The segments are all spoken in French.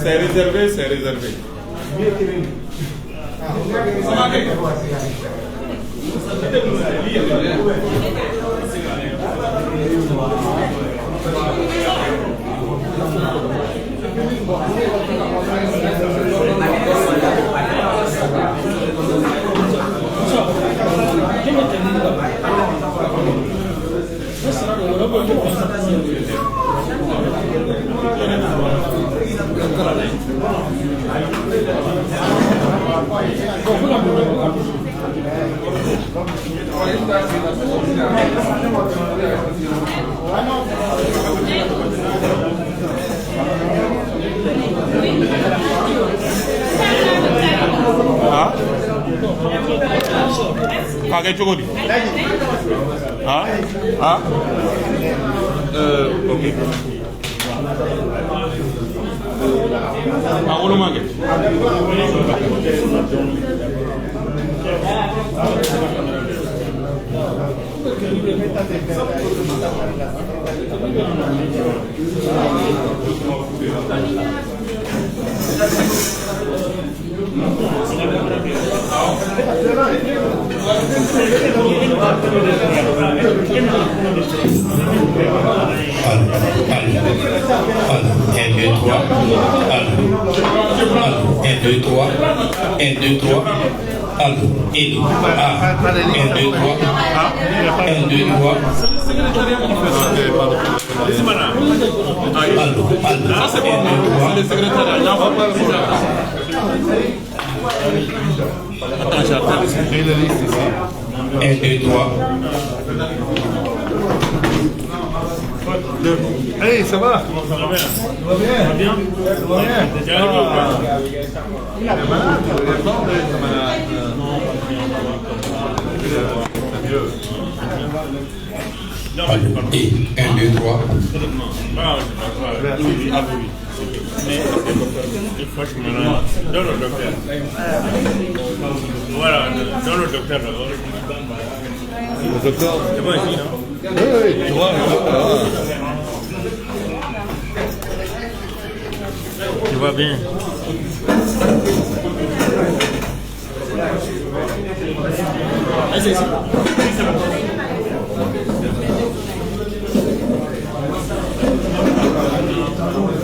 C'est réservé, c'est réservé. Pakai cukup di? Ah? Ah? Oke. Aku lu makan. Hey, ça va? Ça va bien? Ça va bien? Ça va bien? Ça va bien? T'es arrivé ou pas? Il est malade, il est fort, il est malade. Non, Et 1, 2, 3. mais il faut que je me rende dans le docteur. Voilà, dans le docteur. Le docteur? C'est bon ici, non? Oui, tu vois. Tu vas bien?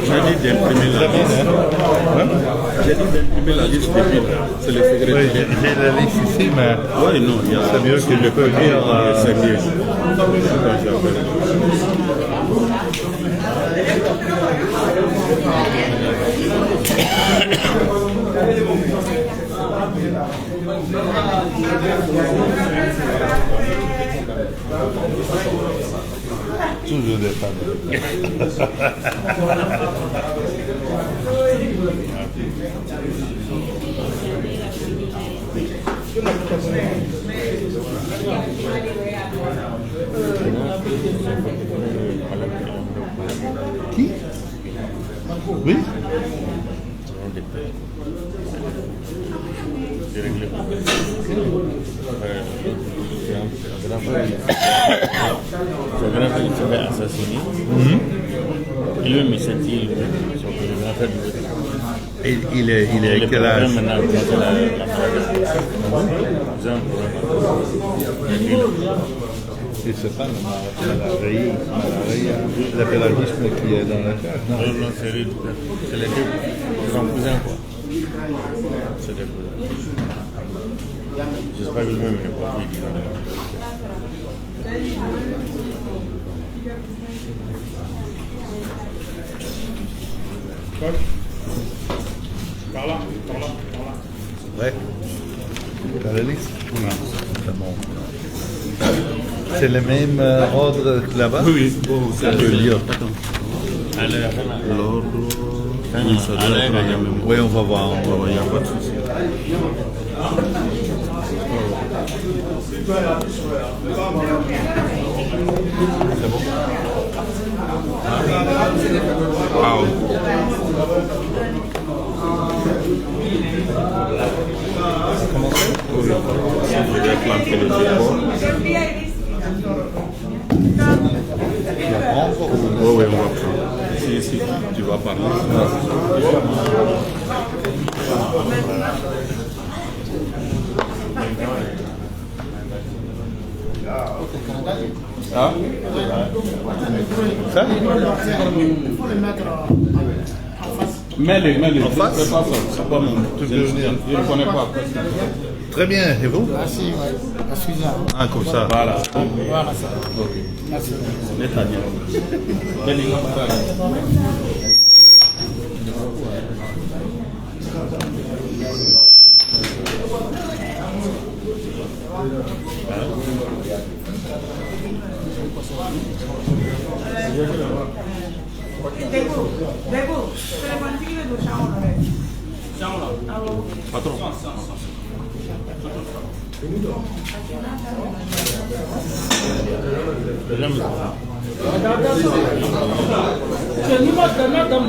J'ai dit d'imprimer la liste. J'ai dit d'imprimer la liste des villes. C'est le secrétaire. Oui, j'ai la liste ici, mais Oui, non, il y a c'est mieux que je peux lire. C'est mieux. Quand j'appelle. Toujours des Qui? Oui. Son grand frère se fait assassiner. Et lui, il s'est dit, son grand frère Et il est quel âge? maintenant, c'est la maladie. Ils ont un problème. Et c'est pas le pélagisme qui est dans la terre, non? Non, c'est les deux. Ils sont cousins, quoi. C'est des cousins. J'espère que lui-même n'est pas pris. Par là. Ouais. T'as la liste? Oui. C'est bon. C'est le même ordre que là-bas? Oui. C'est le lire. L'ordre. Oui, on va voir. Il n'y a pas de souci. C'est bon? Wow. Comment c'est? Oui. Je vais planter les efforts. Tu vas prendre ou... Oui, on va prendre. Si, tu vas parler. Ah? Ça? Il faut le mettre en face. Mets-le. En face? C'est pas ça. C'est pas mon. Tu peux venir. Je ne connais pas. Très bien, et vous? Merci, oui. Merci, là. Ah, comme ça. Voilà. Voilà ça. Merci. Devo, telefonino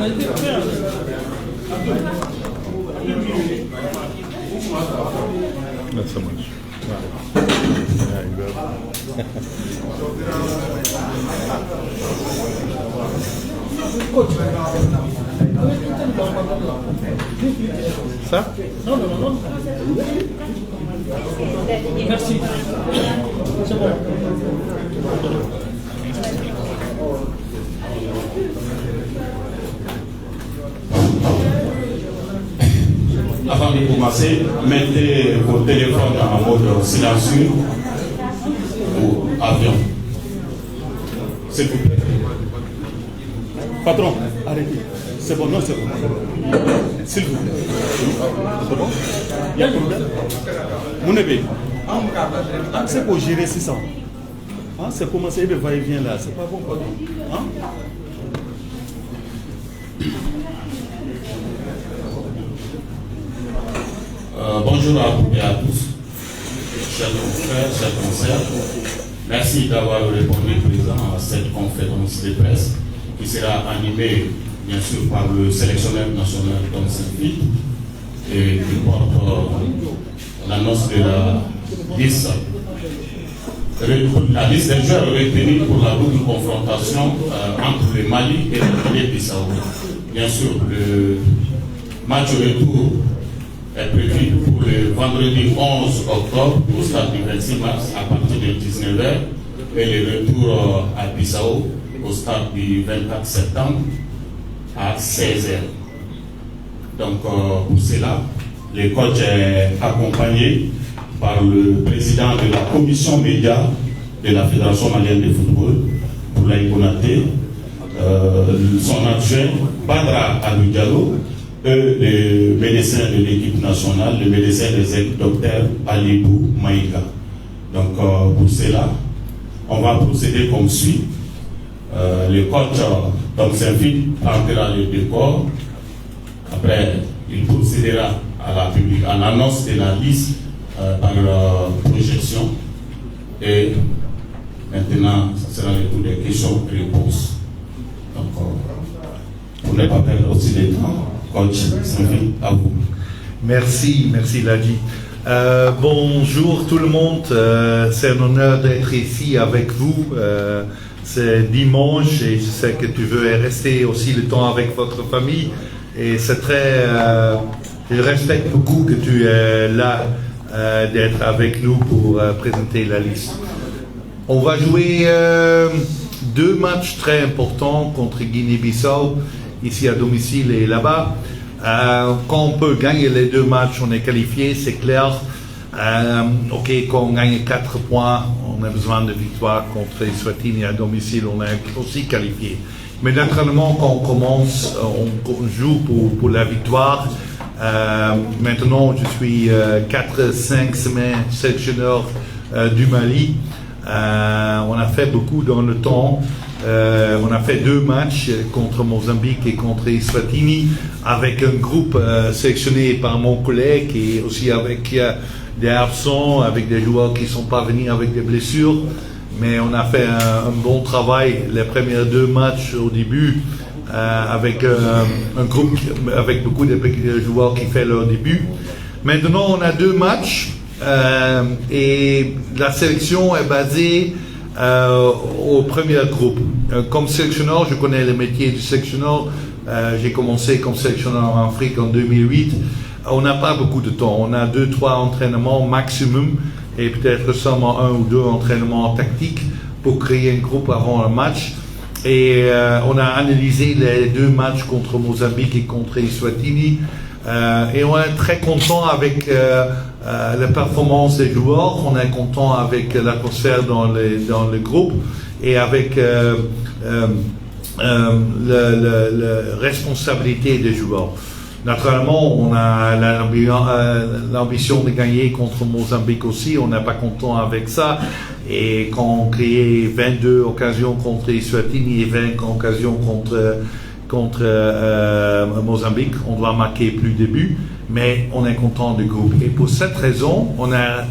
e diciamo Not so much. Ça? Merci. C'est bon. Avant de commencer, mettez vos téléphones en mode silencieux ou avion. S'il vous plaît. Patron, arrêtez. C'est bon, non, c'est bon. S'il vous plaît. C'est bon? Il y a un problème? Mon bébé, c'est pour gérer 600. Hein? C'est commencer le va-et-vient là. C'est pas bon, patron. Hein? Bonjour à vous et à tous, chers confrères, chers concerts. Merci d'avoir répondu présent à cette conférence de presse qui sera animée bien sûr par le sélectionneur national Tom Saint-Philippe et qui porte l'annonce de la liste des joueurs retenus pour la double confrontation entre le Mali et le Guinée-Bissau. Bien sûr, le match retour est prévu pour le vendredi 11 octobre au stade du 26 mars à partir de 19h et le retour à Bissau au stade du 24 septembre à 16h. Donc pour cela, le coach est accompagné par le président de la commission média de la Fédération malienne de football, Boulaye Konaté, son adjoint Badra Alou Diallo, le médecin de l'équipe nationale, le médecin des aides, docteur Alibou Maïka. Donc pour cela, on va procéder comme suit. Le coach donc Saint-Philippe partira le décor. Après, il procédera à la publique en annonce de la liste par projection. Et maintenant, ce sera le tour des questions-réponses. Donc, pour ne pas perdre aussi le temps, coach Saint-Philippe, à vous. Merci Ladji. Bonjour tout le monde, c'est un honneur d'être ici avec vous. C'est dimanche et je sais que tu veux rester aussi le temps avec votre famille. Et c'est très... je respecte beaucoup que tu es là d'être avec nous pour présenter la liste. On va jouer 2 matchs très importants contre Guinée-Bissau, ici à domicile et là-bas. Quand on peut gagner les 2 matchs, on est qualifié, c'est clair. Quand on gagne 4 points, on a besoin de victoire contre Eswatini à domicile, on est aussi qualifié. Mais naturellement, quand on commence, on joue pour la victoire. Maintenant, je suis 4-5 semaines sélectionneur du Mali. On a fait beaucoup dans le temps. On a fait 2 matchs contre Mozambique et contre Eswatini avec un groupe sélectionné par mon collègue et aussi avec des absents, avec des joueurs qui ne sont pas venus avec des blessures. Mais on a fait un bon travail les premiers 2 matchs au début avec un groupe avec beaucoup de joueurs qui font leur début. Maintenant, on a 2 matchs et la sélection est basée au premier groupe. Comme sélectionneur, je connais le métier du sélectionneur. J'ai commencé comme sélectionneur en Afrique en 2008. On n'a pas beaucoup de temps. On a 2-3 entraînements maximum et peut-être seulement 1 ou 2 entraînements tactiques pour créer un groupe avant un match. Et on a analysé les 2 matchs contre Mozambique et contre Eswatini. Et on est très content avec la performance des joueurs, on est content avec l'atmosphère dans le groupe et avec la responsabilité des joueurs. Naturellement, on a l'ambition de gagner contre Mozambique aussi, on n'est pas content avec ça. Et quand on crée 22 occasions contre Eswatini et 20 occasions contre Mozambique, on doit marquer plus de buts, mais on est content du groupe. Et pour cette raison, on a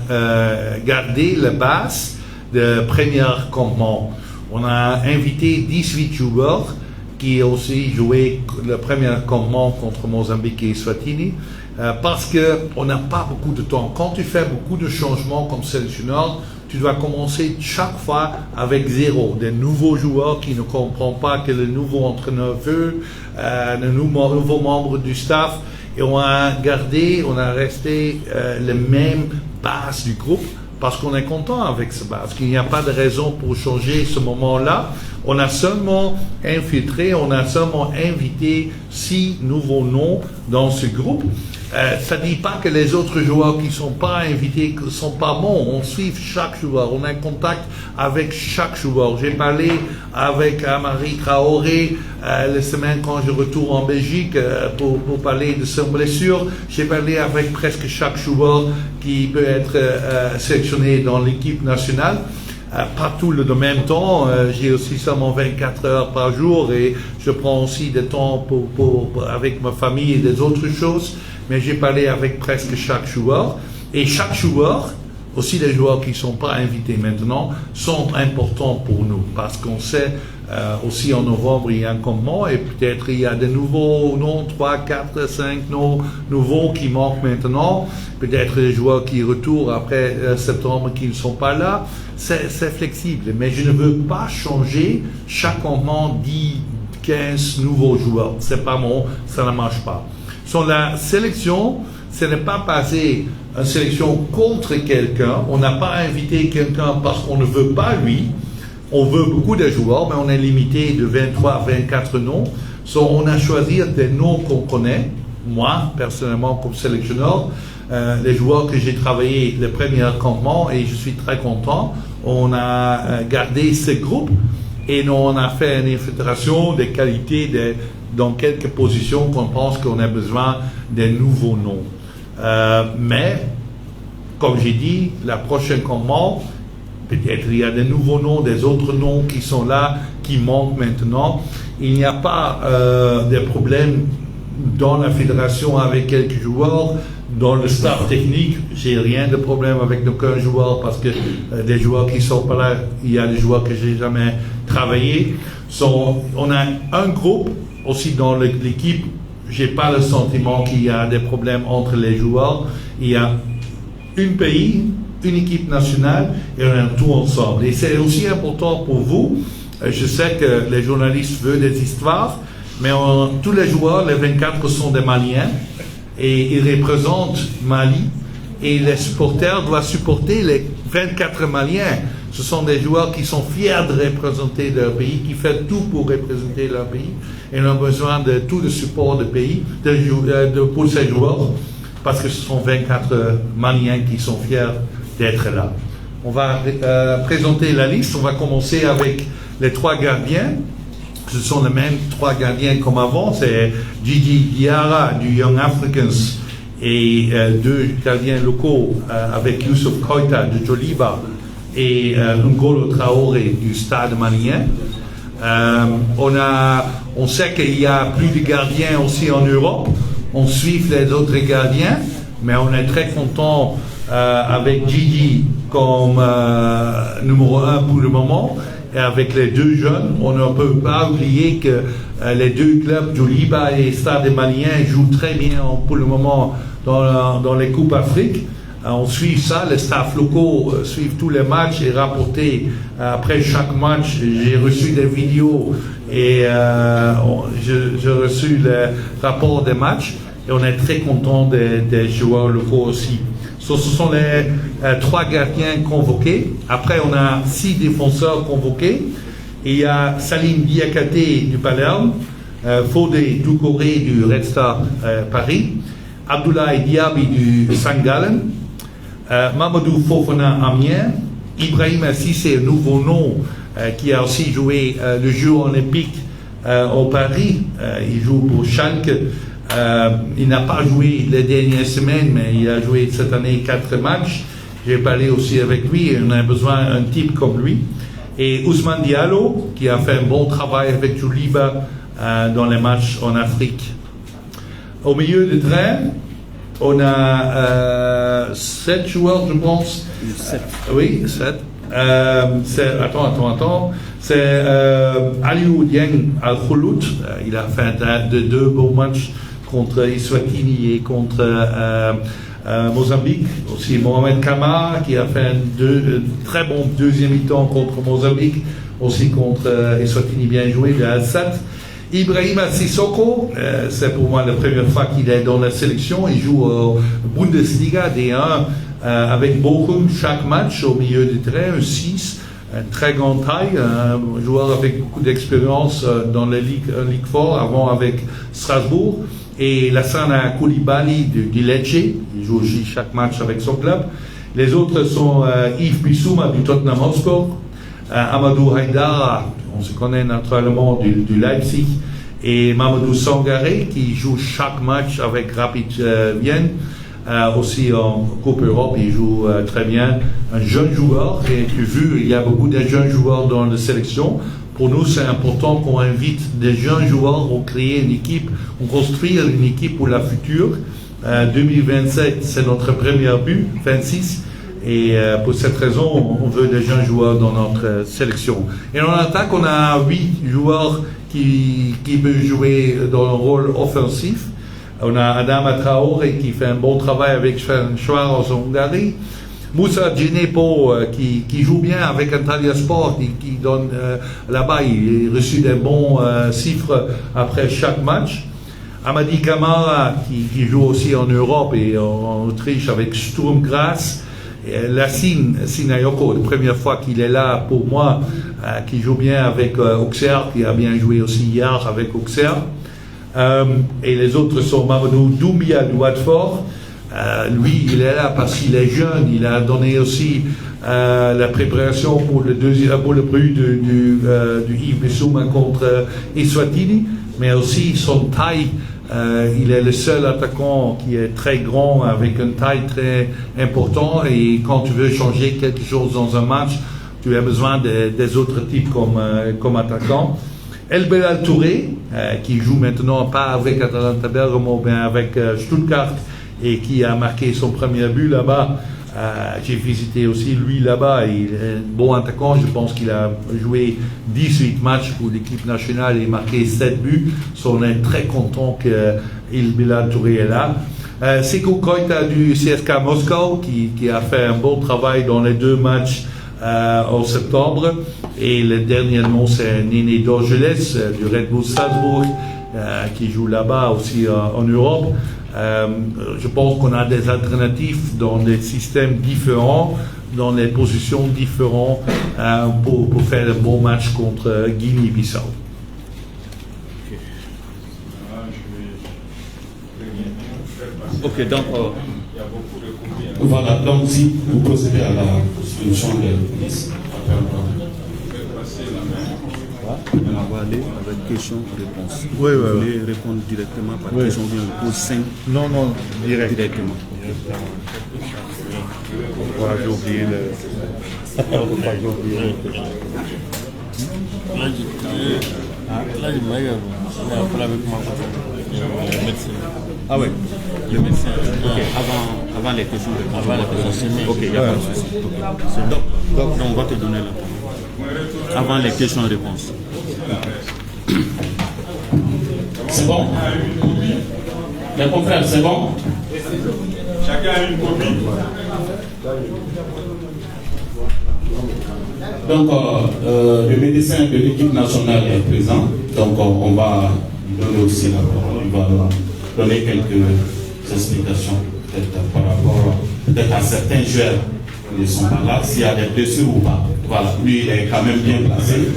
gardé la base de premier campement. On a invité 18 joueurs qui ont aussi joué le premier campement contre Mozambique et Eswatini, parce qu'on n'a pas beaucoup de temps. Quand tu fais beaucoup de changements comme sélectionneur, tu dois commencer chaque fois avec 0. Des nouveaux joueurs qui ne comprennent pas que le nouveau entraîneur veut, le nouveau membre du staff. Et on a resté le même base du groupe parce qu'on est content avec ce base. Il n'y a pas de raison pour changer ce moment-là. On a seulement infiltré, on a seulement invité 6 nouveaux noms dans ce groupe. Ça ne dit pas que les autres joueurs qui ne sont pas invités ne sont pas bons. On suit chaque joueur, on est en contact avec chaque joueur. J'ai parlé avec Amari Traoré la semaine quand je retourne en Belgique pour parler de ses blessures. J'ai parlé avec presque chaque joueur qui peut être sélectionné dans l'équipe nationale. Pas tout le même temps, j'ai aussi seulement 24 heures par jour et je prends aussi du temps avec ma famille et des autres choses, mais j'ai parlé avec presque chaque joueur et chaque joueur, aussi les joueurs qui ne sont pas invités maintenant, sont importants pour nous parce qu'on sait aussi en novembre il y a un campement et peut-être il y a de nouveaux noms, 3, 4, 5 noms nouveaux qui manquent maintenant, peut-être les joueurs qui retournent après septembre qui ne sont pas là. C'est flexible, mais je ne veux pas changer chaque campement 10, 15 nouveaux joueurs. C'est pas bon, ça ne marche pas. Sur la sélection, ce n'est pas passé une sélection contre quelqu'un. On n'a pas invité quelqu'un parce qu'on ne veut pas lui. On veut beaucoup de joueurs, mais on est limité de 23 à 24 noms. On a choisi des noms qu'on connaît. Moi, personnellement, comme sélectionneur, les joueurs que j'ai travaillé le premier campement et je suis très content. On a gardé ce groupe et on a fait une infiltration des qualités dans quelques positions qu'on pense qu'on a besoin de nouveaux noms. Mais, comme j'ai dit, la prochaine campement, peut-être il y a des nouveaux noms, des autres noms qui sont là, qui manquent maintenant. Il n'y a pas de problème dans la fédération avec quelques joueurs. Dans le staff technique, j'ai rien de problème avec aucun joueur parce que des joueurs qui sont pas là, il y a des joueurs que j'ai jamais travaillé. On a un groupe aussi dans l'équipe. J'ai pas le sentiment qu'il y a des problèmes entre les joueurs. Il y a un pays, une équipe nationale et on est tout ensemble. Et c'est aussi important pour vous. Je sais que les journalistes veulent des histoires, mais tous les joueurs, les 24 sont des Maliens. Et ils représentent Mali et les supporters doivent supporter les 24 Maliens. Ce sont des joueurs qui sont fiers de représenter leur pays, qui font tout pour représenter leur pays et ont besoin de tout le support du pays pour ces joueurs parce que ce sont 24 Maliens qui sont fiers d'être là. On va présenter la liste. On va commencer avec les 3 gardiens. Ce sont les mêmes 3 gardiens comme avant. C'est Gigi Diarra du Young Africans et 2 gardiens locaux avec Youssouf Koita de Joliba et Ngolo Traoré du Stade malien. On sait qu'il y a plus de gardiens aussi en Europe. On suit les autres gardiens, mais on est très content avec Gigi comme numéro 1 pour le moment. Et avec les 2 jeunes, on ne peut pas oublier que les 2 clubs, Joliba et Stade malien, jouent très bien pour le moment dans les Coupes Afrique. On suit ça, les staffs locaux suivent tous les matchs et rapportent après chaque match. J'ai reçu des vidéos et j'ai reçu les rapports des matchs et on est très content des joueurs locaux aussi. Ce sont les 3 gardiens convoqués. Après, on a 6 défenseurs convoqués. Il y a Salim Diakate du Palerme, Fodé Doucouré du Red Star Paris, Abdoulaye Diaby du St. Gallen, Mamadou Fofana Amiens, Ibrahim Cissé, un nouveau nom qui a aussi joué le jeu olympique au Paris. Il joue pour Schalke. Il n'a pas joué les dernières semaines, mais il a joué cette année 4 matchs. J'ai parlé aussi avec lui, on a besoin d'un type comme lui. Et Ousmane Diallo, qui a fait un bon travail avec Joliba dans les matchs en Afrique. Au milieu de terrain, on a 7 joueurs, je pense. 7. Oui, 7. Attends. C'est Aliou Dieng Al-Khoulout. Il a fait 2 bons matchs contre Eswatini et contre Mozambique. Aussi Mohamed Kamara qui a fait un très bon deuxième mi-temps contre Mozambique. Aussi contre Eswatini, bien joué de Al-Sadd. Ibrahima Sissoko, c'est pour moi la première fois qu'il est dans la sélection. Il joue au Bundesliga D1 avec Bochum chaque match au milieu du terrain, un 6. Très grande taille, un joueur avec beaucoup d'expérience dans la Ligue fort, avant avec Strasbourg. Et Lassana Koulibaly du Lecce, il joue aussi chaque match avec son club. Les autres sont Yves Bissouma du Tottenham Hotspur, Amadou Haïdara, on se connaît naturellement du Leipzig, et Mamadou Sangaré qui joue chaque match avec Rapid Vienne. Aussi en Coupe Europe, il joue très bien. Un jeune joueur, et tu as vu, il y a beaucoup de jeunes joueurs dans la sélection. Pour nous, c'est important qu'on invite des jeunes joueurs, on crée une équipe, on construit une équipe pour la future. 2027, c'est notre premier but, 26. Et pour cette raison, on veut des jeunes joueurs dans notre sélection. Et en attaque, on a 8 joueurs qui peuvent jouer dans un rôle offensif. On a Adama Traoré qui fait un bon travail avec Ferencváros en Hongrie. Moussa Djenepo qui joue bien avec Antalya Sport, qui donne là-bas, il a reçu des bons chiffres après chaque match. Amadi Kamara qui joue aussi en Europe et en Autriche avec Sturm Graz. Lassine Sinayoko, la première fois qu'il est là pour moi, qui joue bien avec Auxerre, qui a bien joué aussi hier avec Auxerre. Et les autres sont Mamadou Doumbia du Watford. Lui, il est là parce qu'il est jeune. Il a donné aussi la préparation pour le but du Yves Bissouma contre Eswatini, mais aussi son taille. Il est le seul attaquant qui est très grand, avec une taille très importante. Et quand tu veux changer quelque chose dans un match, tu as besoin des autres types comme attaquants. El Belal Touré, qui joue maintenant pas avec Atalanta Bergamo, mais avec Stuttgart, et qui a marqué son premier but là-bas. J'ai visité aussi lui là-bas, il est un bon attaquant, je pense qu'il a joué 18 matchs pour l'équipe nationale et marqué 7 buts. On est très content que El Belal Touré est là. Seko Koita du CSKA Moscou qui a fait un bon travail dans les 2 matchs en septembre, et le dernier nom c'est Néné Dorgeles du Red Bull Salzbourg qui joue là-bas aussi en Europe. Je pense qu'on a des alternatives dans des systèmes différents, dans des positions différentes pour faire un bon match contre Guinée-Bissau. Ok, donc voilà, donc si vous procédez à la solution des listes, on va aller avec question-réponse. Oui, Vous oui, voulez répondre directement par Oui. question ou bien on pose 5 Non, direct. directement. Voilà, j'ai oublié le... j'ai oublié le... Là, je me parlé avec le médecin. Ah oui, Le médecin. ok, avant les questions-réponses. Avant les questions-réponses. Ok, il n'y a pas de souci. Ok. Donc, on va te donner la parole. Avant les questions-réponses. c'est bon? Les confrères, c'est bon? Chacun a une copie. Donc, le médecin de l'équipe nationale est présent, donc on va lui donner aussi la parole, il va donner quelques explications peut-être par rapport peut-être à certains joueurs qui ne sont pas là, s'il y a des blessures ou pas. Voilà, lui il est quand même bien placé,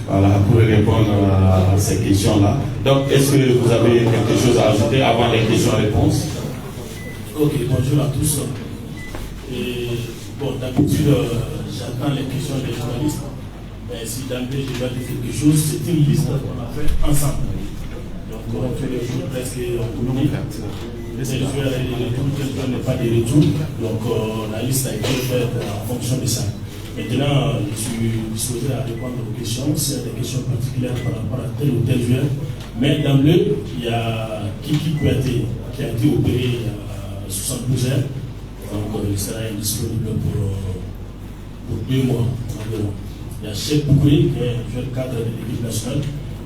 voilà, pour répondre à ces questions-là. Donc, est-ce que vous avez quelque chose à ajouter avant les questions-réponses? Ok, bonjour à tous. Et bon, d'habitude, j'attends les questions des journalistes. Mais si d'emblée je dois dire quelque chose, c'est une liste qu'on a fait ensemble. Donc, tous les jours, presque, on communique. Les joueurs et les retours, tel joueur n'est pas de retour. Donc, la liste a été faite en fonction de ça. Maintenant, je suis disposé à répondre aux questions, s'il y a des questions particulières par rapport à tel ou tel joueur. Mais d'emblée, il y a Kiki Kouyaté qui a été opéré il y a 72 heures. Donc, il sera indisponible pour 2 mois environ. Il y a Cheikh Boukoui, qui est un jeune cadre de l'équipe nationale,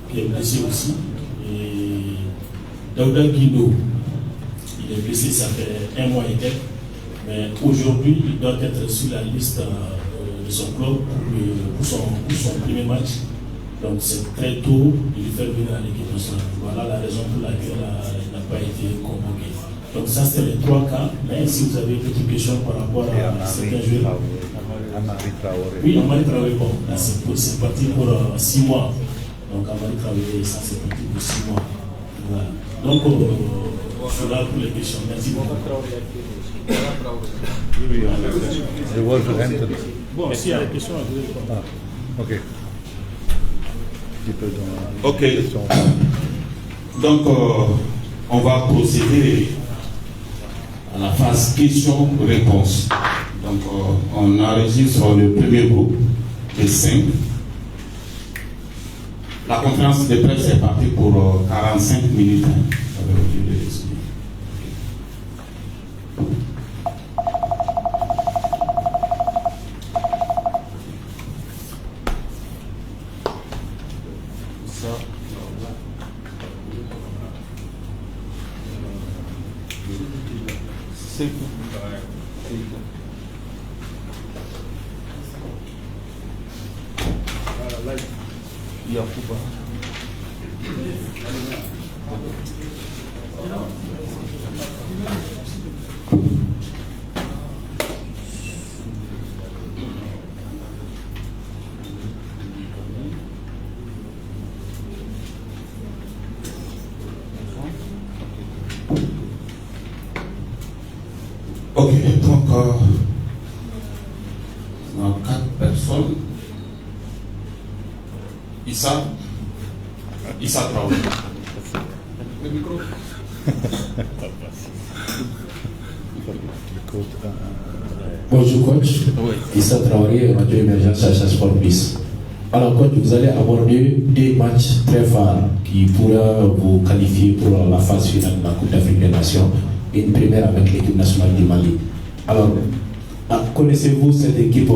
qui est blessé aussi. Et Daouda Guindo, il est blessé, ça fait 1 mois et quelques. Mais aujourd'hui, il doit être sur la liste de son club pour son premier match. Donc c'est très tôt de lui faire venir à l'équipe nationale. Voilà la raison pour laquelle il n'a pas été convoqué. Donc ça c'est les 3 cas. Mais si vous avez une petite question par rapport à certains joueurs. Oui, Amari Traoré, bon, c'est parti pour 6 mois. Donc Amari Traoré, ça c'est parti pour 6 mois. Voilà. Donc voilà pour les questions. Merci beaucoup. Bon, s'il y a des questions, je vais répondre. Ok. Ok. Donc, on va procéder à la phase questions-réponses. Donc, on enregistre le premier groupe de 5. La conférence de presse est partie pour 45 minutes. Ok, donc on a 4 personnes. Issa Traoré. Le micro. Bonjour coach, Issa Traoré, Radio Émergence à Sport Plus. Alors coach, vous allez aborder des matchs très phares qui pourraient vous qualifier pour la phase finale de la Coupe d'Afrique des Nations, et une première avec l'équipe nationale du Mali. Alors, connaissez-vous cette équipe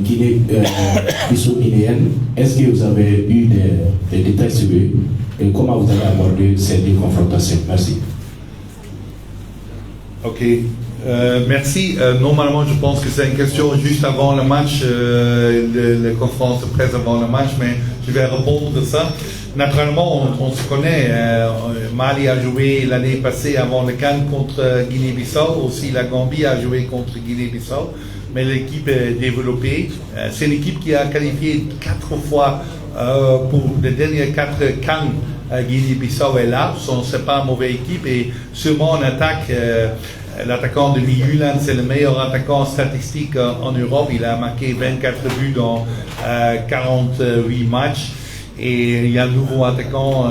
Guinée-Bissau-Guinéenne? Est-ce que vous avez eu des détails sur eux et comment vous allez aborder ces deux confrontations? Merci. Ok, merci. Normalement, je pense que c'est une question juste avant le match, la conférence de presse avant le match, mais je vais répondre à ça. Naturellement, on se connaît. Mali a joué l'année passée avant le CAN contre Guinée-Bissau. Aussi, la Gambie a joué contre Guinée-Bissau. Mais l'équipe est développée. C'est une équipe qui a qualifié 4 fois pour les dernières 4 CAN. Guinée-Bissau est là. C'est pas une mauvaise équipe. Et sûrement en attaque, l'attaquant de Miguelan, c'est le meilleur attaquant statistique en Europe. Il a marqué 24 buts dans 48 matchs. Et il y a un nouveau attaquant,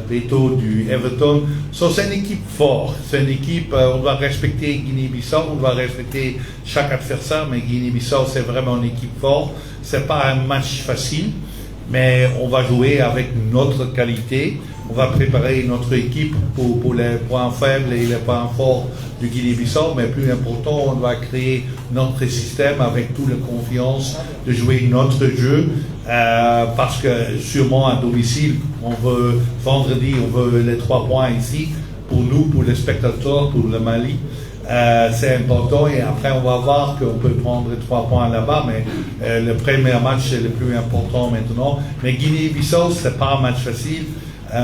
Beto du Everton. C'est une équipe forte. C'est une équipe, on doit respecter Guinée-Bissau, on doit respecter chaque adversaire, mais Guinée-Bissau, c'est vraiment une équipe forte. C'est pas un match facile, mais on va jouer avec notre qualité. On va préparer notre équipe pour les points faibles et les points forts du Guinée-Bissau, mais plus important, on doit créer notre système avec toute la confiance de jouer notre jeu, parce que sûrement à domicile, vendredi, on veut les 3 points ici, pour nous, pour les spectateurs, pour le Mali. C'est important et après on va voir qu'on peut prendre 3 points là-bas, mais le premier match est le plus important maintenant. Mais Guinée-Bissau, c'est pas un match facile.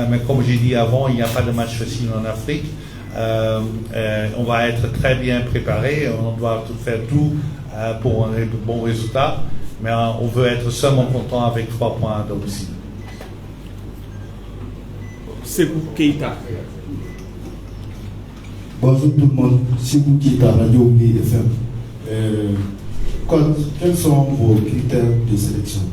Mais comme j'ai dit avant, il n'y a pas de match facile en Afrique. On va être très bien préparé, on doit faire tout pour un bon résultat, mais on veut être seulement content avec 3 points à domicile. Sekou Keita. Bonjour tout le monde, Sekou Keita, Radio Oubli FM. Quels sont vos critères de sélection?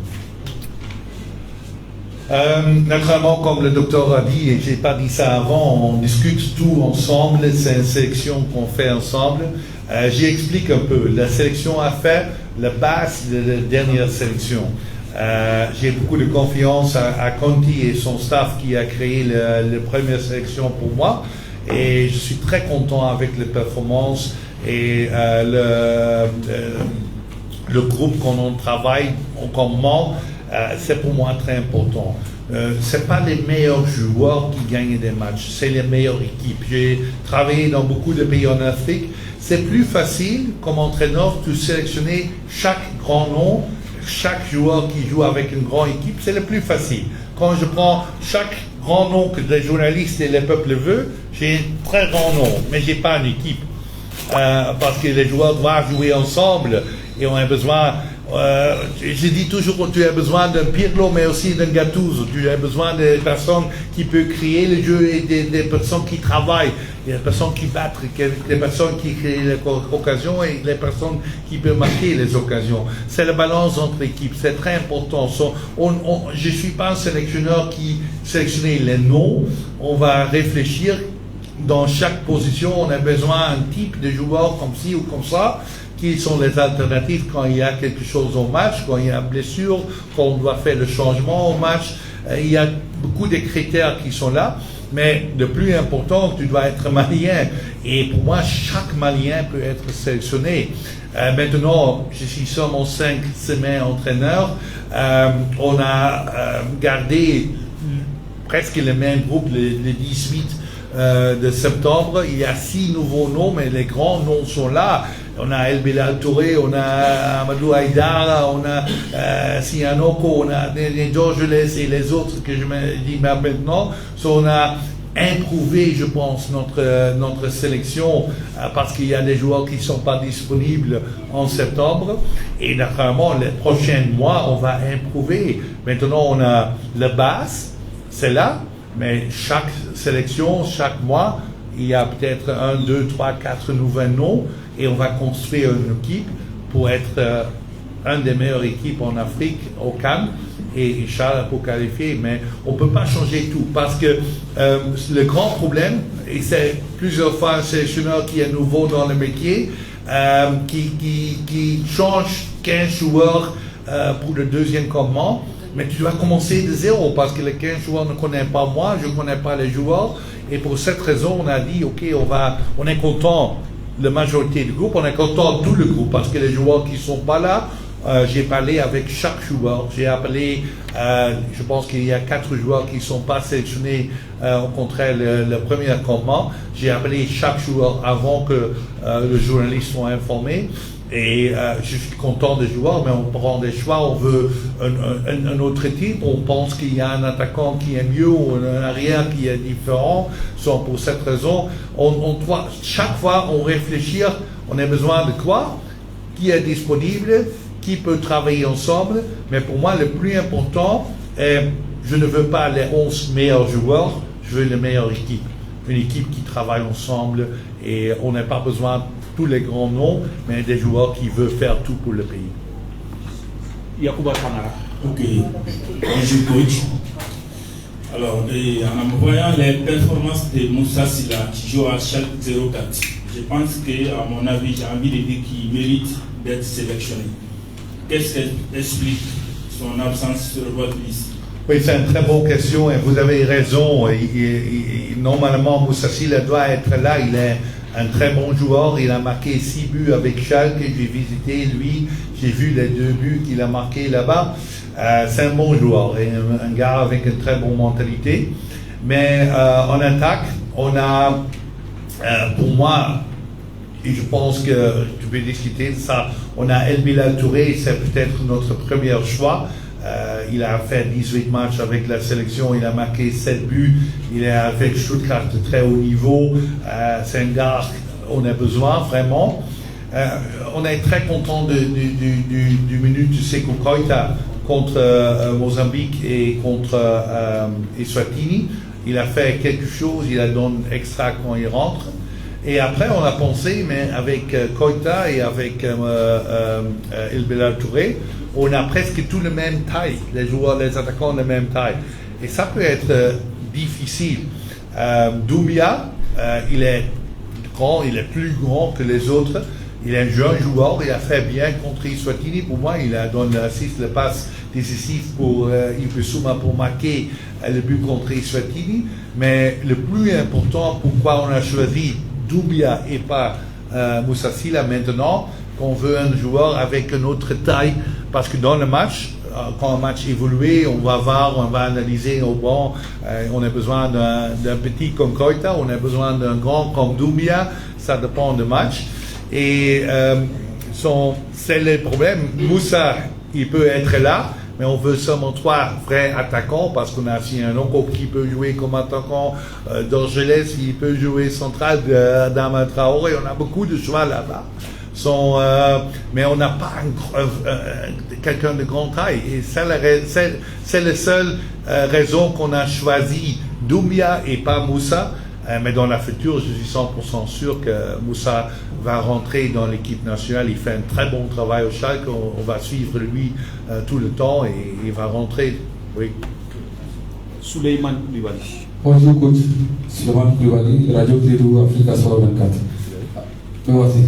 Naturellement, comme le docteur a dit, et j'ai pas dit ça avant, on discute tout ensemble, c'est une sélection qu'on fait ensemble. J'explique un peu. La sélection à faire, la base de la dernière sélection. J'ai beaucoup de confiance à Conti et son staff qui a créé la première sélection pour moi. Et je suis très content avec les performances et le groupe qu'on travaille comme membre. C'est pour moi très important. C'est pas les meilleurs joueurs qui gagnent des matchs, c'est les meilleures équipes. J'ai travaillé dans beaucoup de pays en Afrique. C'est plus facile comme entraîneur de sélectionner chaque grand nom, chaque joueur qui joue avec une grande équipe, c'est le plus facile. Quand je prends chaque grand nom que les journalistes et le peuple veulent, j'ai un très grand nom, mais j'ai pas une équipe. Parce que les joueurs doivent jouer ensemble et on a besoin. Je dis toujours, tu as besoin d'un Pirlo, mais aussi d'un Gattuso. Tu as besoin de personnes qui peuvent créer le jeu et des personnes qui travaillent, des personnes qui battent, des personnes qui créent les occasions et les personnes qui peuvent marquer les occasions. C'est la balance entre équipes, c'est très important. Je ne suis pas un sélectionneur qui sélectionne les noms. On va réfléchir dans chaque position. On a besoin d'un type de joueur comme ci ou comme ça. Qui sont les alternatives quand il y a quelque chose au match, quand il y a une blessure, quand on doit faire le changement au match. Il y a beaucoup de critères qui sont là, mais le plus important, tu dois être malien. Et pour moi, chaque malien peut être sélectionné. Maintenant, je suis seulement 5 semaines entraîneur. On a gardé presque le même groupe, le 18 de septembre. Il y a 6 nouveaux noms, mais les grands noms sont là. On a El Bilal Touré, on a Amadou Haïdara, on a Sianoko, on a Georges et les autres que je me dis maintenant. On a improuvé, je pense, notre sélection parce qu'il y a des joueurs qui ne sont pas disponibles en septembre. Et naturellement, les prochains mois, on va improuver. Maintenant, on a la base, c'est là, mais chaque sélection, chaque mois, il y a peut-être 1, 2, 3, 4 nouveaux noms et on va construire une équipe pour être une des meilleures équipes en Afrique au CAN et Charles pour qualifier, mais on ne peut pas changer tout parce que le grand problème, et c'est plusieurs fois un sélectionneur qui est nouveau dans le métier, qui change 15 joueurs pour le deuxième campement, mais tu dois commencer de zéro parce que les 15 joueurs ne connaissent pas moi, je ne connais pas les joueurs, et pour cette raison, on a dit, ok, on est content, la majorité du groupe, on est content de tout le groupe parce que les joueurs qui ne sont pas là, j'ai parlé avec chaque joueur. J'ai appelé, je pense qu'il y a 4 joueurs qui ne sont pas sélectionnés au contraire le premier campement. J'ai appelé chaque joueur avant que les journalistes soient informés. Et je suis content des joueurs, mais on prend des choix. On veut un autre type. On pense qu'il y a un attaquant qui est mieux ou un arrière qui est différent. Donc pour cette raison, chaque fois on réfléchit. On a besoin de quoi? Qui est disponible? Qui peut travailler ensemble, mais pour moi, le plus important est, je ne veux pas les 11 meilleurs joueurs, je veux la meilleure équipe. Une équipe qui travaille ensemble et on n'a pas besoin de tous les grands noms, mais des joueurs qui veulent faire tout pour le pays. Yacouba Kamara. Ok, bonjour coach. Alors, en voyant les performances de Moussa Silla qui joue à Schalke 04, je pense qu'à mon avis, j'ai envie de dire qu'il mérite d'être sélectionné. Qu'est-ce qui explique son absence sur votre liste? Oui, c'est une très bonne question et vous avez raison. Normalement, Moussa Silla doit être là. Il est un très bon joueur. Il a marqué 6 buts avec Schalke. J'ai visité lui. J'ai vu les 2 buts qu'il a marqués là-bas. C'est un bon joueur et un gars avec une très bonne mentalité. Mais en attaque, on a, pour moi, et je pense que tu peux discuter de ça. On a El Bilal Touré, c'est peut-être notre premier choix. Il a fait 18 matchs avec la sélection, il a marqué 7 buts. Il est avec Stuttgart de très haut niveau. C'est un gars on a besoin vraiment. On est très content du minute de Sékou Koïta contre Mozambique et contre Eswatini. Il a fait quelque chose, il a donné extra quand il rentre. Et après, on a pensé, mais avec Koïta et avec El Bilal Touré, on a presque tout la même taille. Les joueurs, les attaquants de la même taille. Et ça peut être difficile. Doumbia, il est grand, il est plus grand que les autres. Il est un jeune joueur, il a fait bien contre Eswatini. Pour moi, il a donné l'assist, le passe décisif pour Yves Souma pour marquer le but contre Eswatini. Mais le plus important, pourquoi on a choisi Doumbia et pas Moussa Silla maintenant, qu'on veut un joueur avec une autre taille, parce que dans le match, quand un match évolue, on va voir, on va analyser au banc, on a besoin d'un petit comme Koïta, on a besoin d'un grand comme Doumbia, ça dépend du match. Et c'est le problème. Moussa, il peut être là, mais on veut seulement 3 vrais attaquants parce qu'on a aussi un oncle qui peut jouer comme attaquant d'Angeles, il peut jouer central d'Ama Traoré. On a beaucoup de choix là-bas. Mais on n'a pas quelqu'un de grande taille. Et c'est la seule raison qu'on a choisi Doumbia et pas Moussa. Mais dans la future, je suis 100% sûr que Moussa va rentrer dans l'équipe nationale. Il fait un très bon travail au Schalke. On va suivre lui tout le temps et il va rentrer. Oui. Souleymane Koulibaly. Bonjour coach, Souleymane Koulibaly, Radio Télédou Africa Soir 24. Merci.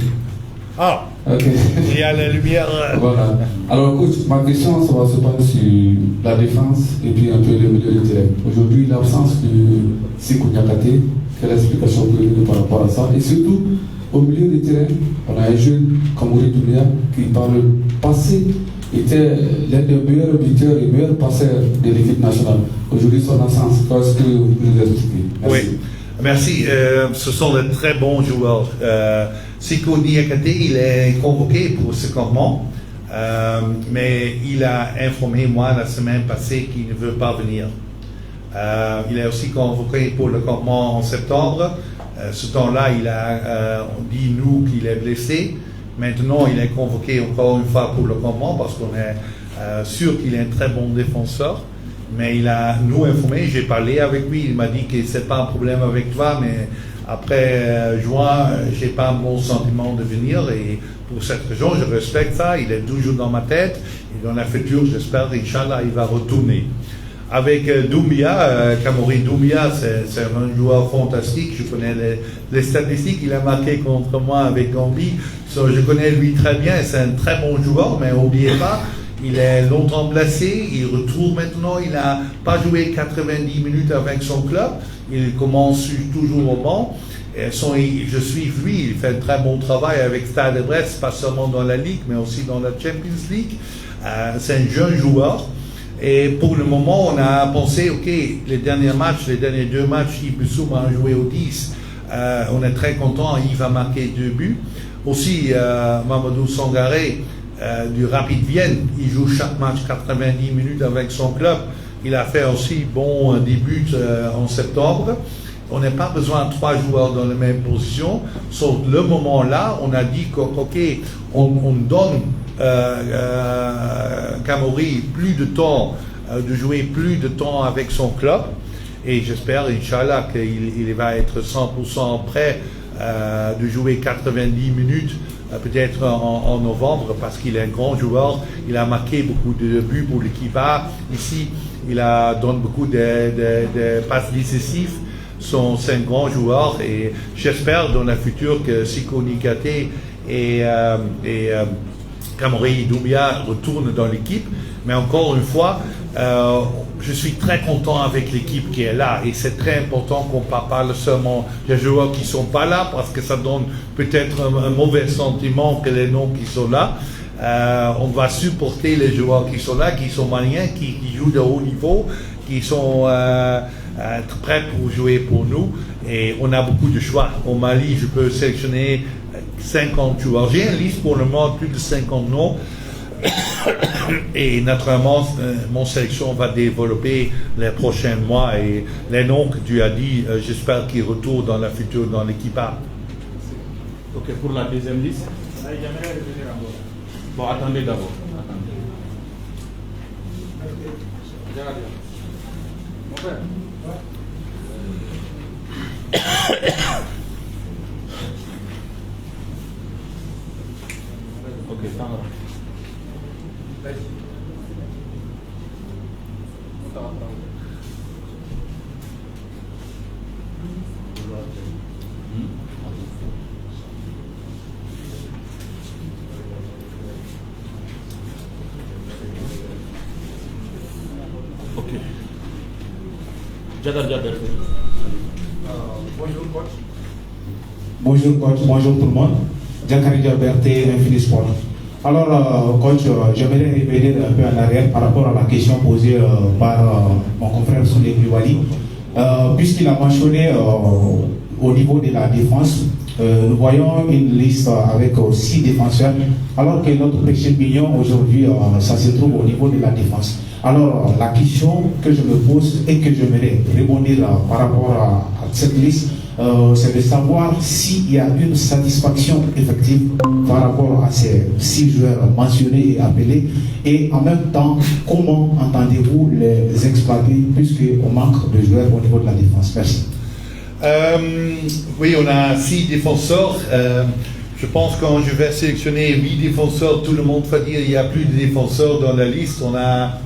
Ah, ok. Il y a la lumière. Voilà. Alors coach, ma question ça va se passer sur la défense et puis un peu le milieu de terrain. Aujourd'hui, l'absence de Sékou Niakate, quelle explication vous pouvez donner par rapport à ça? Et surtout, au milieu du terrain, on a un jeune comme Mouride Doumbia qui par le passé était l'un des meilleurs buteurs et meilleurs passeurs de l'équipe nationale. Aujourd'hui, son absence, qu'est-ce que vous pouvez nous expliquer? Merci. Oui, merci. Ce sont de très bons joueurs. Sékou Niakate, il est convoqué pour ce campement, mais il a informé moi la semaine passée qu'il ne veut pas venir. Il est aussi convoqué pour le campement en septembre. Ce temps-là, il a dit nous qu'il est blessé. Maintenant, il est convoqué encore une fois pour le campement parce qu'on est sûr qu'il est un très bon défenseur. mais il a nous informé, j'ai parlé avec lui, il m'a dit que c'est pas un problème avec toi, mais après juin, j'ai pas un bon sentiment de venir, et pour cette raison, je respecte ça, il est toujours dans ma tête, et dans la future, j'espère, Inch'Allah, il va retourner. Avec Doumbia, Kamori Doumbia, c'est un joueur fantastique, je connais les statistiques, il a marqué contre moi avec Gambie, je connais lui très bien, c'est un très bon joueur, mais n'oubliez pas, il est longtemps blessé, il retourne maintenant, il n'a pas joué 90 minutes avec son club, il commence toujours au banc. Je suis lui, il fait un très bon travail avec Stade de Brest, pas seulement dans la Ligue, mais aussi dans la Champions League. C'est un jeune joueur. Et pour le moment, on a pensé, ok, les derniers deux matchs, Ibussoum a joué au 10. On est très content, il va marquer 2 buts. Aussi, Mamadou Sangaré, du Rapid Vienne, il joue chaque match 90 minutes avec son club. Il a fait aussi bon début en septembre. On n'a pas besoin de 3 joueurs dans la même position. Sur le moment-là, on a dit on donne Kamori plus de temps, de jouer plus de temps avec son club. Et j'espère, Inch'Allah, qu'il va être 100% prêt de jouer 90 minutes, peut-être en novembre, parce qu'il est un grand joueur. Il a marqué beaucoup de buts pour l'équipe A. Ici, il donne beaucoup de passes décisives. C'est un grand joueur, et j'espère dans la future que Siko Nikate et Kamori Doumbia retournent dans l'équipe. Mais encore une fois, je suis très content avec l'équipe qui est là, et c'est très important qu'on ne parle seulement des joueurs qui ne sont pas là, parce que ça donne peut-être un mauvais sentiment que les noms qui sont là. On va supporter les joueurs qui sont là, qui sont maliens, qui jouent de haut niveau, qui sont prêts pour jouer pour nous, et on a beaucoup de choix. Au Mali, je peux sélectionner 50 joueurs. J'ai une liste pour le moment, plus de 50 noms, et naturellement, mon sélection va développer les prochains mois, et les noms que tu as dit, j'espère qu'ils retournent dans la future dans l'équipe A. Ok, pour la deuxième liste. Bon, attendez d'abord. Mon frère. Ok, ça va. Ok. Bonjour coach. Bonjour coach, bonjour tout le monde. Jakari Berté, Infini Sport. Alors coach, j'aimerais revenir un peu en arrière par rapport à la question posée par mon confrère Souley Koulibaly. Puisqu'il a mentionné au niveau de la défense, nous voyons une liste avec 6 défenseurs, alors que notre péché mignon aujourd'hui, ça se trouve au niveau de la défense. Alors la question que je me pose et que j'aimerais répondre par rapport à cette liste, c'est de savoir s'il y a une satisfaction effective par rapport à ces 6 joueurs mentionnés et appelés, et en même temps, comment entendez-vous les exploiter puisqu'on manque de joueurs au niveau de la défense? Merci. Oui, on a 6 défenseurs. Je pense que quand je vais sélectionner 8 défenseurs, tout le monde va dire qu'il n'y a plus de défenseurs dans la liste.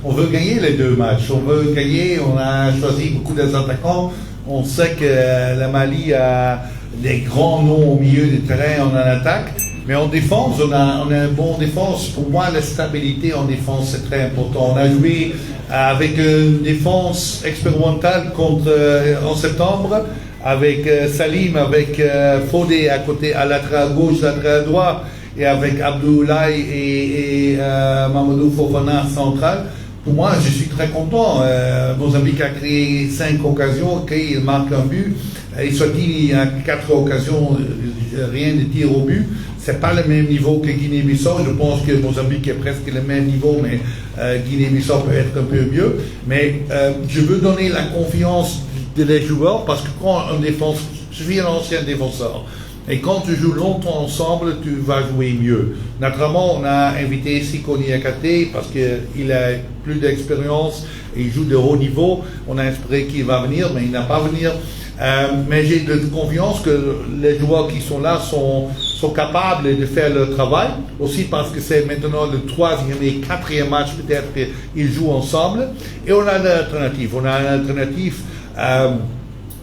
On veut gagner les 2 matchs. On veut gagner. On a choisi beaucoup d'attaquants. On sait que la Mali a des grands noms au milieu du terrain en attaque. Mais en défense, on a une bonne défense. Pour moi, la stabilité en défense, c'est très important. On a joué avec une défense expérimentale en septembre, avec Salim, avec Fodé à côté, à latéral gauche, latéral droit, et avec Abdoulaye et Mamadou Fofana central. Pour moi, je suis très content. Mozambique a créé 5 occasions, il marque un but. Eswatini a 4 occasions, rien de tir au but. C'est pas le même niveau que Guinée-Bissau. Je pense que Mozambique est presque le même niveau, mais Guinée-Bissau peut être un peu mieux. Mais je veux donner la confiance des joueurs, parce que quand on défense, je suis un ancien défenseur, et quand tu joues longtemps ensemble, tu vas jouer mieux. Naturellement, on a invité Siko Niakate parce qu'il a plus d'expérience, il joue de haut niveau. On a espéré qu'il va venir, mais il n'a pas venu. Mais j'ai de confiance que les joueurs qui sont là sont capables de faire leur travail. Aussi parce que c'est maintenant le 3e et 4e match, peut-être qu'ils jouent ensemble. Et on a une alternative. On a une alternative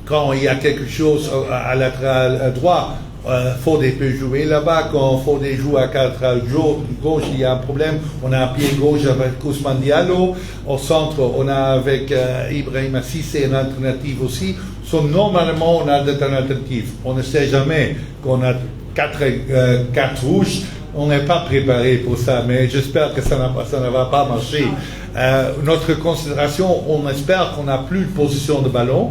quand il y a quelque chose à latéral droit. Fodé peut jouer là-bas. Quand Fodé joue à gauche, il y a un problème. On a un pied gauche avec Ousmane Diallo. Au centre, on a avec Ibrahima Cissé une alternative aussi. Normalement, on a des alternatives. On ne sait jamais qu'on a 4 rouges. On n'est pas préparé pour ça, mais j'espère que ça ne va pas marcher. Notre considération, on espère qu'on n'a plus de position de ballon.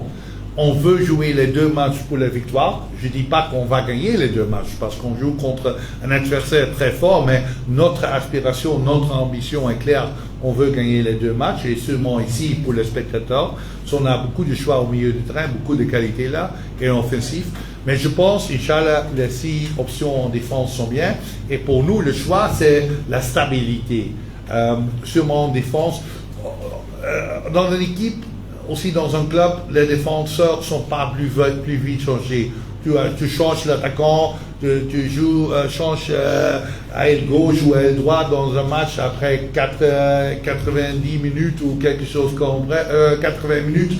On veut jouer les 2 matchs pour la victoire. Je ne dis pas qu'on va gagner les 2 matchs parce qu'on joue contre un adversaire très fort, mais notre aspiration, notre ambition est claire. On veut gagner les 2 matchs et seulement ici pour les spectateurs. On a beaucoup de choix au milieu du terrain, beaucoup de qualité là et en offensif. Mais je pense, Inch'Allah, les 6 options en défense sont bien. Et pour nous, le choix, c'est la stabilité. Sûrement en défense. Dans une équipe, aussi dans un club, les défenseurs ne sont pas plus vite changés. Tu changes l'attaquant, tu changes à aile gauche ou à aile droite dans un match après 90 minutes ou quelque chose comme 80 minutes,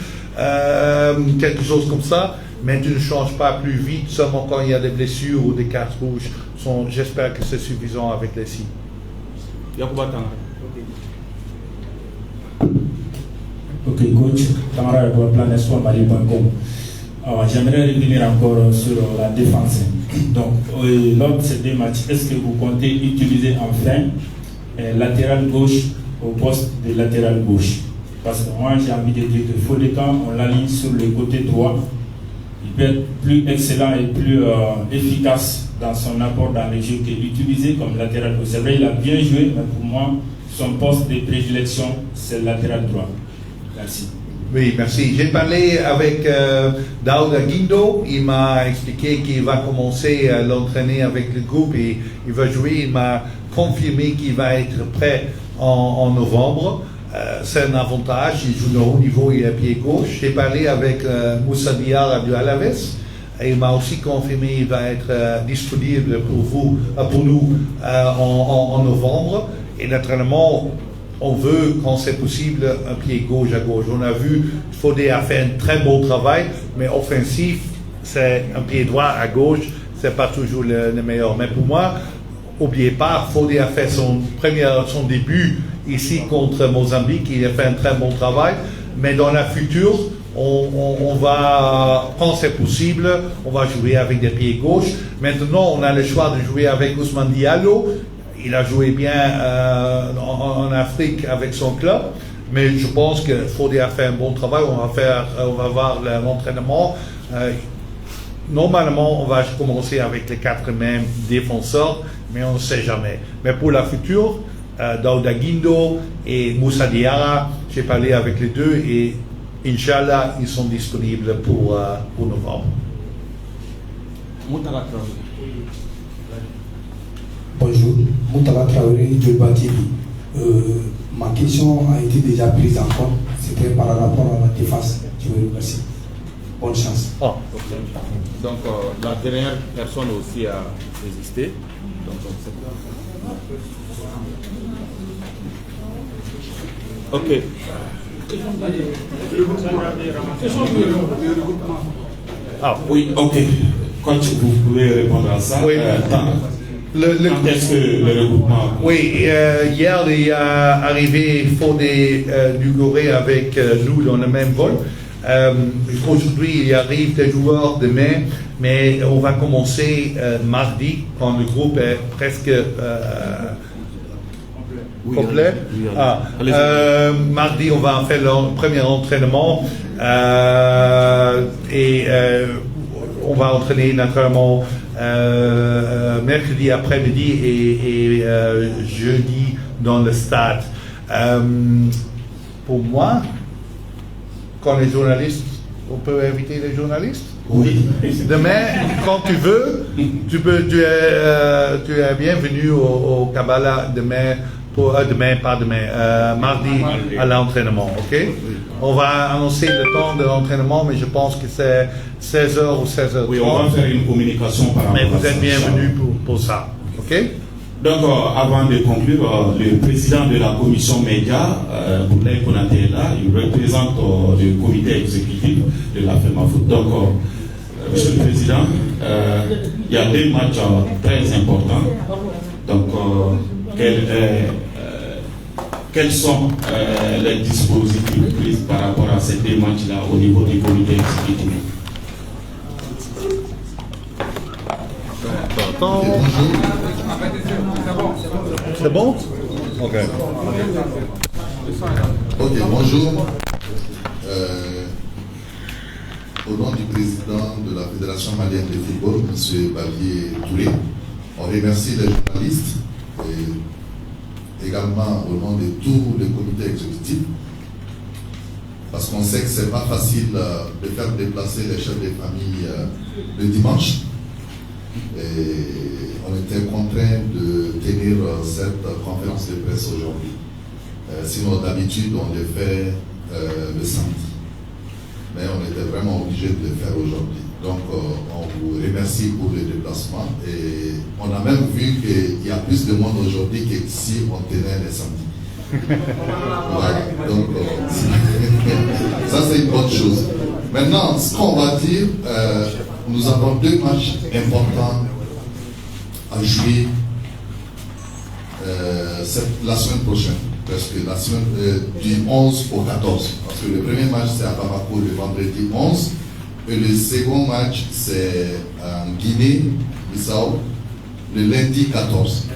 quelque chose comme ça. Mais tu ne changes pas plus vite seulement quand il y a des blessures ou des cartes rouges. J'espère que c'est suffisant avec les 6. Ok, coach, camarade pour le plan espoir Mali.com. J'aimerais revenir encore sur la défense. Donc, lors de ces 2 matchs, est-ce que vous comptez utiliser enfin latéral gauche au poste de latéral gauche? Parce que moi, j'ai envie de dire que Fodé, quand on l'aligne sur le côté droit, il peut être plus excellent et plus efficace dans son apport dans le jeu qu'utilisé comme latéral gauche. C'est vrai, il a bien joué, mais pour moi, son poste de prédilection, c'est le latéral droit. Merci. Oui, merci. J'ai parlé avec Daouda Guindo. Il m'a expliqué qu'il va commencer à l'entraîner avec le groupe et il va jouer. Il m'a confirmé qu'il va être prêt en novembre. C'est un avantage. Il joue de haut niveau, il est à pied gauche. J'ai parlé avec Moussa Diarra du Alaves. Et il m'a aussi confirmé qu'il va être disponible pour nous en novembre. Et naturellement, on veut, quand c'est possible, un pied gauche à gauche. On a vu, Fodé a fait un très beau travail, mais offensif, c'est un pied droit à gauche, c'est pas toujours le meilleur. Mais pour moi, n'oubliez pas, Fodé a fait son début ici contre Mozambique, il a fait un très bon travail, mais dans la future, on va, quand c'est possible, on va jouer avec des pieds gauche. Maintenant, on a le choix de jouer avec Ousmane Diallo. Il a joué bien en Afrique avec son club, mais je pense que Fodé a fait un bon travail. On va voir l'entraînement. Normalement, on va commencer avec les 4 mêmes défenseurs, mais on ne sait jamais. Mais pour la future, Daouda Guindo et Moussa Diarra, j'ai parlé avec les 2 et Inch'Allah, ils sont disponibles pour novembre. Bonjour, Moutala Traoré, Djolba TV. Ma question a été déjà prise en compte, c'était par rapport à la défense. Je vous remercie. Bonne chance. Oh. Donc, la dernière personne aussi a résisté. Donc, ok. Ah oui, ok. Quand vous pouvez répondre à ça, oui. Quand est-ce que le regroupement? Oui, hier il est arrivé Fodé du Gorée avec nous dans le même vol. Aujourd'hui, il arrive des joueurs demain, mais on va commencer mardi quand le groupe est presque complet. Mardi, on va faire le premier entraînement et on va entraîner naturellement mercredi après-midi et jeudi dans le stade. Pour moi, quand les journalistes, on peut inviter les journalistes? Oui. Demain, quand tu veux, tu es bienvenu au Kabbalah demain pour mardi à l'entraînement, ok? On va annoncer le temps de l'entraînement, mais je pense que c'est 16h ou 16h30. Oui, on va faire une communication par rapport à ça. Mais vous êtes bienvenus pour ça, ok? Donc, avant de conclure, le président de la commission média, Boulaye Konaté, est là. Il représente le comité exécutif de la FEMAFOOT. Donc, Monsieur le Président, il y a 2 matchs très importants. Donc, quels sont les dispositifs pris par rapport à ces 2 matchs-là au niveau du comité exécutif? C'est bon? Ok. Ok, bonjour. Au nom du président de la Fédération malienne de football, M. Bavier Touré, on remercie les journalistes et également au nom de tout le comité exécutif, parce qu'on sait que ce n'est pas facile de faire déplacer les chefs de famille le dimanche. Et on était contraint de tenir cette conférence de presse aujourd'hui. Sinon, d'habitude, on le fait le samedi. Mais on était vraiment obligé de le faire aujourd'hui. Donc, on vous remercie pour le déplacement. Et on a même vu qu'il y a plus de monde aujourd'hui que si on tenait les samedis. Voilà. Donc, ça, c'est une bonne chose. Maintenant, ce qu'on va dire, nous avons 2 matchs importants à jouer la semaine prochaine, parce que la semaine du 11 au 14. Parce que le premier match c'est à Bamako le vendredi 11 et le second match c'est en Guinée-Bissau le lundi 14.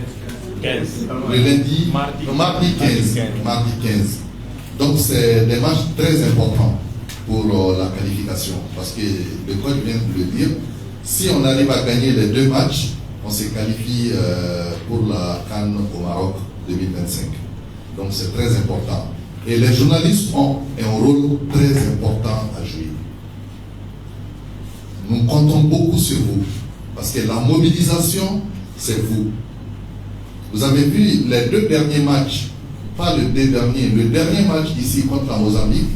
15. Le lundi, mardi 15. Mardi 15. Donc c'est des matchs très importants pour la qualification. Parce que le coach vient de le dire, si on arrive à gagner les 2 matchs, on se qualifie pour la CAN au Maroc 2025. Donc c'est très important. Et les journalistes ont un rôle très important à jouer. Nous comptons beaucoup sur vous. Parce que la mobilisation, c'est vous. Vous avez vu les 2 derniers matchs, pas le 2 derniers, le dernier match ici contre la Mozambique,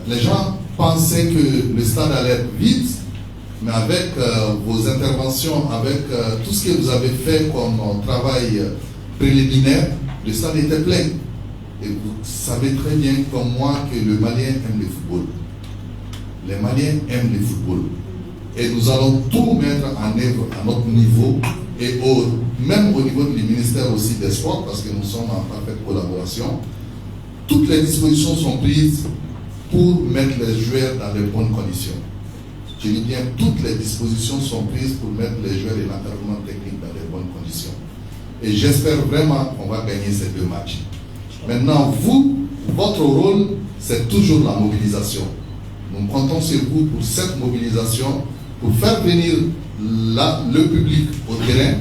les gens pensaient que le stade allait être vide, mais avec vos interventions, avec tout ce que vous avez fait comme travail préliminaire, le stade était plein. Et vous savez très bien comme moi que le Malien aime le football. Les Maliens aiment le football. Et nous allons tout mettre en œuvre à notre niveau et même au niveau du ministère aussi des Sports, parce que nous sommes en parfaite collaboration. Toutes les dispositions sont prises pour mettre les joueurs dans de bonnes conditions. Je dis bien, toutes les dispositions sont prises pour mettre les joueurs et l'encadrement technique dans de bonnes conditions. Et j'espère vraiment qu'on va gagner ces 2 matchs. Maintenant, vous, votre rôle, c'est toujours la mobilisation. Nous comptons sur vous pour cette mobilisation, pour faire venir le public au terrain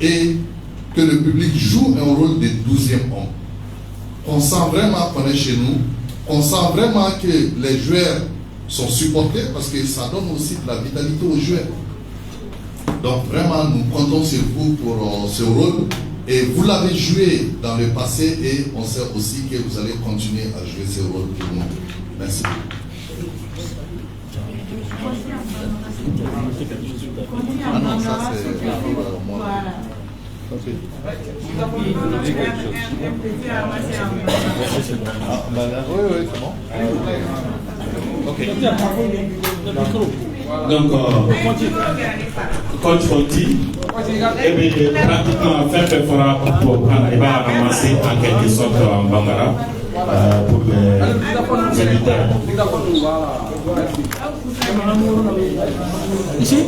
et que le public joue un rôle de 12e homme. On sent vraiment qu'on est chez nous, on sent vraiment que les joueurs sont supportés parce que ça donne aussi de la vitalité aux joueurs. Donc vraiment, nous comptons sur vous pour ce rôle et vous l'avez joué dans le passé et on sait aussi que vous allez continuer à jouer ce rôle pour nous. Merci. Ah non, ça c'est moi. Oui, c'est bon. Ok. Donc, coach Conti, pratiquement fait fera pour prendre, il va ramasser en quelque sorte en Bambara pour les militaires. Ici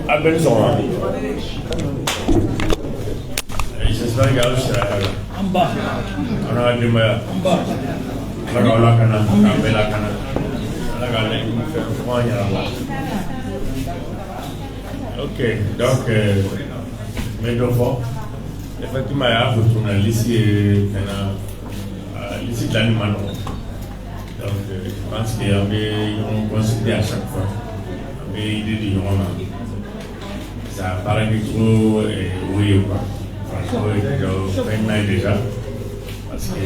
à Benzora. J'espère qu'il y a aussi en bas. On a du mal. En bas. On a la cana, on a la cana. On a la cana. Ok, donc, mais deux fois, effectivement, il y a un journaliste ici de l'animal. Donc, je pense qu'il y avait une consulté à chaque fois. Mais il dit non, ça paraît trop oui ou pas. maintenant déjà, parce que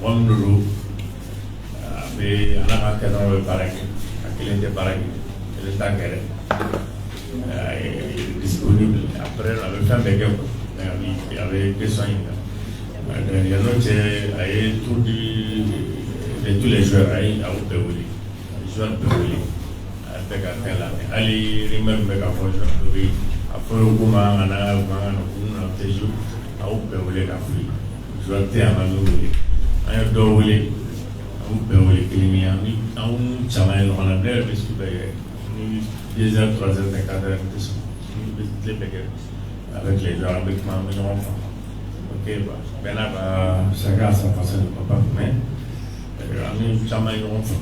moi, nous mais on a un cadre de pareil, il était pareil, il est engagé, disponible. Après, on avait fait un béguin, il y avait des soins. Il y a d'autres tous les joueurs à Oupéouli, les joueurs de Oupéouli, avec un tel année. Allez, remember qu'à Fojo, après le Gouma, on a un téjou, à Oupéouli, à Fui, joueur de Amazouli, à Oupéouli, à Oupéouli, qui est un chamaï, on a l'air de ce qu'il y a 2 heures, 3 heures, 4 heures, les béguins, avec les joueurs, avec ma enfant. Ok, maintenant, chacun a sa façon de papa, mais. Ami chama yon fa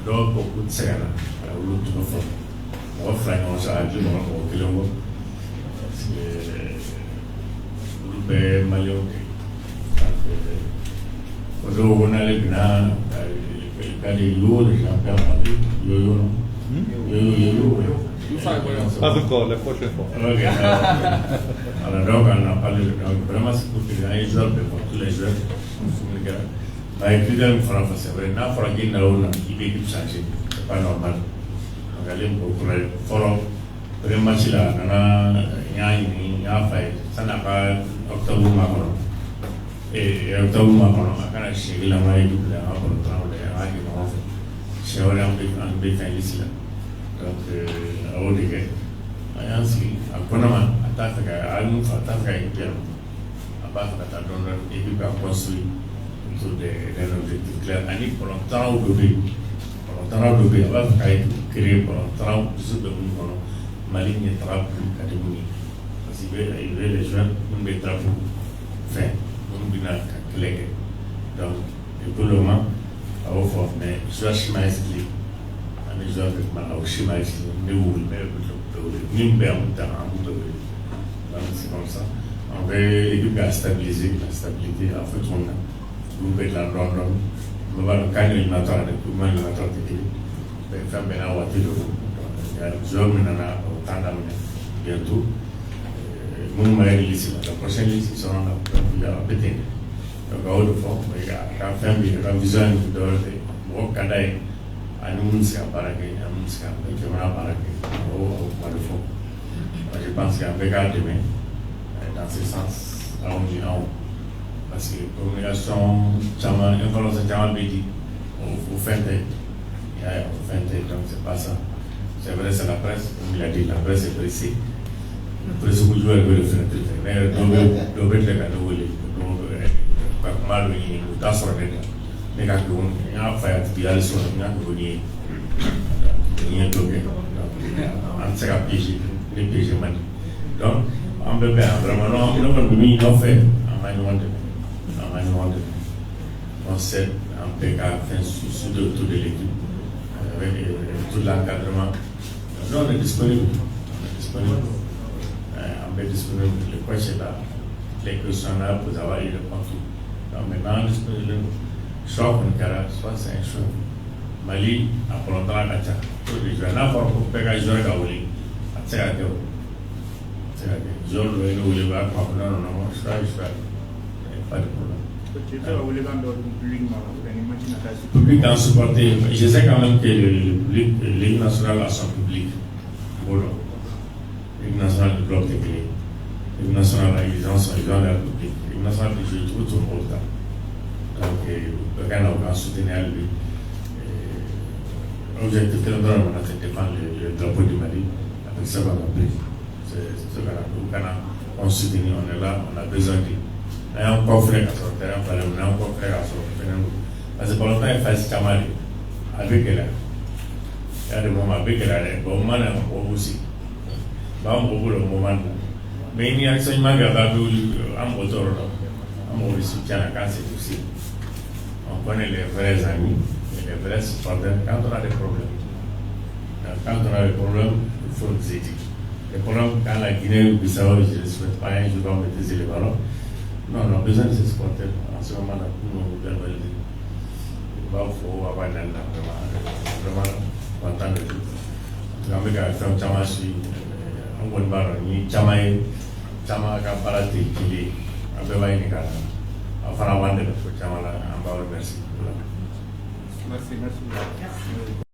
do ko ku tsena la lu to fa mo fra yon sa ju mo ko kilo mo lu be malio ko do wona le bina ka de yo le champion mali yo Pas encore, la prochaine fois. Ok. Alors donc on a parlé de vraiment c'est pour que les joueurs pour tous les joueurs mais puis là, c'est vrai, n'a pas qu'il est changé, c'est pas normal. Donc, allez, pour le match là, il y a fait, ça n'a pas octobre Macron. Et octobre Macron, quand on a chéri la maille, on a chez on a fait ici là. Donc, à Odigué, ainsi, à Konama, à Tafaka, à nous, à Tafaka, à Bafaka, et puis à construire. Des objectifs clairs. Pour longtemps, on va créer pour longtemps, ma ligne est très plus catégorie. Parce qu'il veut les jeunes, on met très fin, on met clé. Donc, pour le moment, à au fort, mais je suis chimaïsli. Les gens avec ma chimaïsli, mais où il met le nimbe en temps, c'est comme ça. On veut la stabilité, en fait, on a. Vous faites la London, nous allons gagner une attente de tout le monde, une attente de tout. Les femmes, il y a des hommes, il y a autant d'amener bientôt. Nous, on va aller ici, la prochaine liste, ils seront là, il y a pété. Donc, à haut de fond, il y a la femme, il y a la vision de l'autre, au Canada, à nous, c'est à Paraguay, à nous, c'est à Paraguay, au mois de fond. Je pense qu'avec demain, dans ce sens, là, on dit en haut. Parce que la communication, information, Tchaman Bédi, au fin de donc c'est pas ça. C'est vrai, c'est la presse, comme il a dit, la presse est pressée. La presse, vous jouez avec le fin de mais le bête de cadeau, le mal, le tas sur la tête. Mais quand on a fait un petit peu sur la tête, on a bloqué. On s'est piégé, les piégés mal. Donc, on peut faire vraiment, on a fait un manuel de. On sait un PK sur tout de l'équipe, avec tout l'encadrement. Nous, on est disponible. On est disponible. Le coach est là. Les questions là, vous avez eu le partout. Donc maintenant, disponible. Choc, on est soit c'est un choc. Mali, à Polontan, à Kacha. Tous les joueurs, n'importe quoi, PK, joueur à Gaouli. À Tségadeo. Joueur, le va pas, non, je fais. Pas de problème. Le public a supporté. Je sais quand même que l'équipe nationale a son public. L'équipe nationale du bloc est clé. L'équipe nationale, ils ont leur public. L'équipe nationale du jeu, tout le monde. Donc, aucun n'a soutenu lui. L'objectif que nous avons, c'est de défendre le drapeau du Mali. Avec ça, on a pris. C'est ce qu'on a. On soutenu, on est là, on a besoin de. On a un coffret sur le terrain, on a un coffret sur le terrain. Parce que pour longtemps, il fait Chamali avec elle. Il y a des moments avec elle, bon, on a aussi. On le moment. Mais il y a un enseignement qui a un moteur, un soutien quand c'est possible. On connaît les vrais amis et les vrais supporters quand on a des problèmes. Quand on a des problèmes, il faut les aider. Les problèmes, quand la Guinée ou Bissau, je ne souhaite pas un jour maîtriser les ballons. Non, on a besoin de ces supporters. En ce moment-là, pour nous bien valider. Il faut avoir un an, vraiment, en tant que tout. En tout cas, on fait un chamashi, un bon baron, ni chamaï, caman ka baara tɛ kelen ye an bɛɛ b'a ɲini ka a fana b'an dɛmɛ ko caman na an b'aw remercier. Merci.